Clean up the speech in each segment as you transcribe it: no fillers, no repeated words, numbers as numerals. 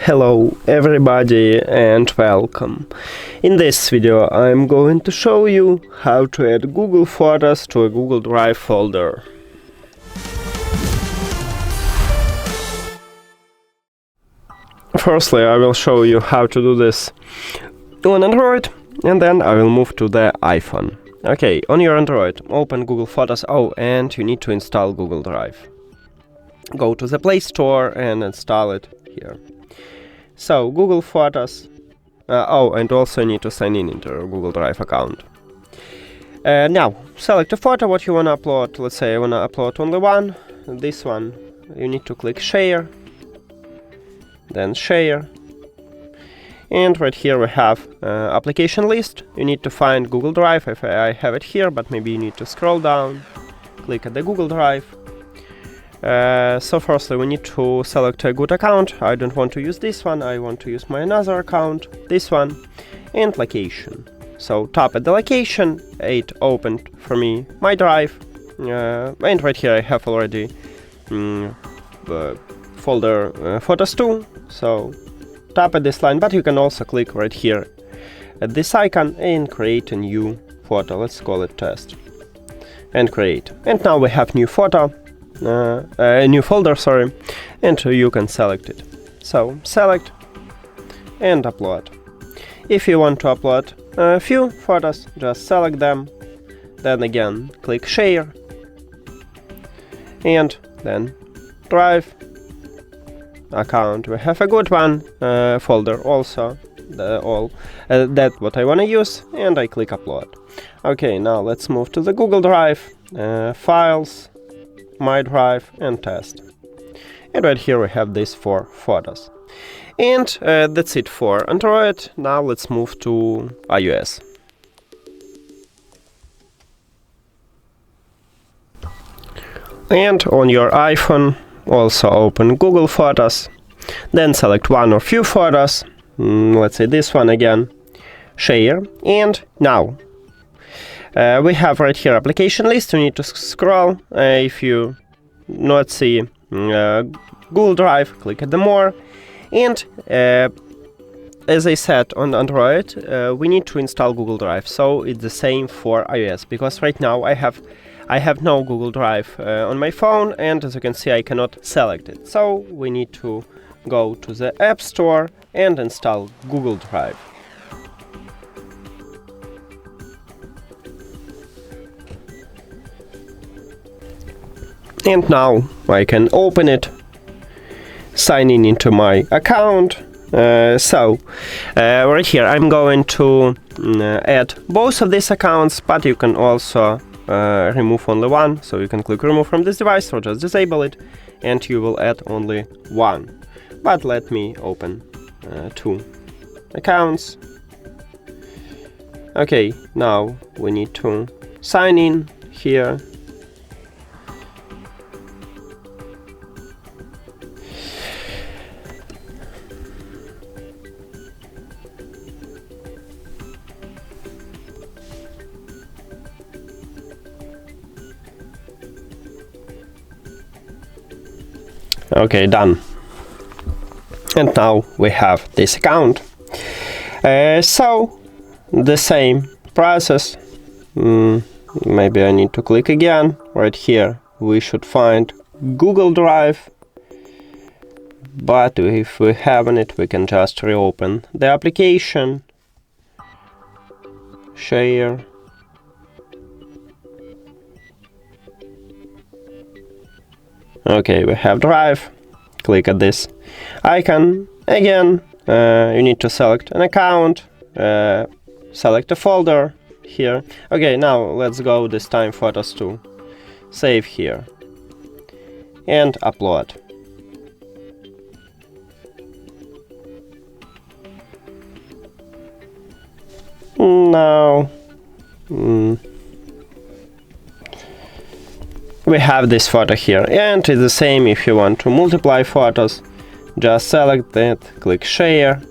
Hello everybody and welcome. In this video I'm going to show you how to add Google Photos to a Google Drive folder. Firstly, I will show you how to do this on Android, and then I will move to the iPhone. Okay, on your Android, open Google Photos. Oh, and you need to install Google Drive. Go to the Play Store and install it here. So, Google Photos. And also you need to sign in into your Google Drive account. Now, select a photo what you want to upload. Let's say I want to upload only one. This one. You need to click Share. Then Share. And right here we have application list. You need to find Google Drive. If I have it here, but maybe you need to scroll down. Click at the Google Drive. So firstly we need to select a good account. I don't want to use this one, I want to use my another account, this one, and location. So tap at the location, it opened for me my drive, and right here I have already folder Photos 2, so tap at this line, but you can also click right here at this icon and create a new photo. Let's call it test, and create. And now we have new photo. A new folder, sorry, and you can select it. So select and upload. If you want to upload a few photos, just select them, then again click Share, and then Drive account. We have a good one, folder also, that's what I want to use, and I click Upload. Okay, now let's move to the Google Drive, Files, My Drive, and Test. And right here we have these 4 photos. And that's it for Android. Now let's move to iOS. And on your iPhone, also open Google Photos. Then select one or few photos. Let's say this one again. Share. And now we have right here application list. You need to scroll. If you not see Google Drive, click at the more. And as I said, on Android we need to install Google Drive. So it's the same for iOS, because right now I have no Google Drive on my phone, and as you can see I cannot select it. So we need to go to the App Store and install Google Drive. And now I can open it, sign in into my account. Right here I'm going to add both of these accounts, but you can also remove only one. So you can click remove from this device or just disable it, and you will add only one. But let me open 2 accounts. Okay, now we need to sign in here. Okay, done. And now we have this account. So the same process. Maybe I need to click again. Right here we should find Google Drive. But if we haven't it, we can just reopen the application. Share. Okay, we have Drive. Click at this icon. Again, you need to select an account, select a folder here. Okay, now let's go this time Photos 2. Save here. And upload. Now we have this photo here, and it's the same if you want to multiply photos. Just select it, click Share,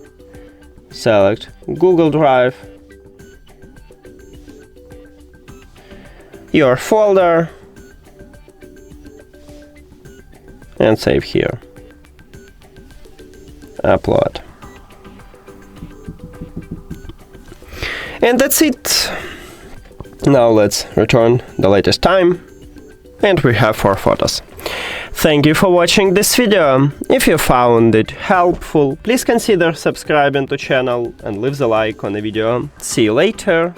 select Google Drive, your folder, and save here. upload. And that's it. Now let's return the latest time, and we have 4 photos. Thank you for watching this video. If you found it helpful, please consider subscribing to channel and leave the like on the video. See you later.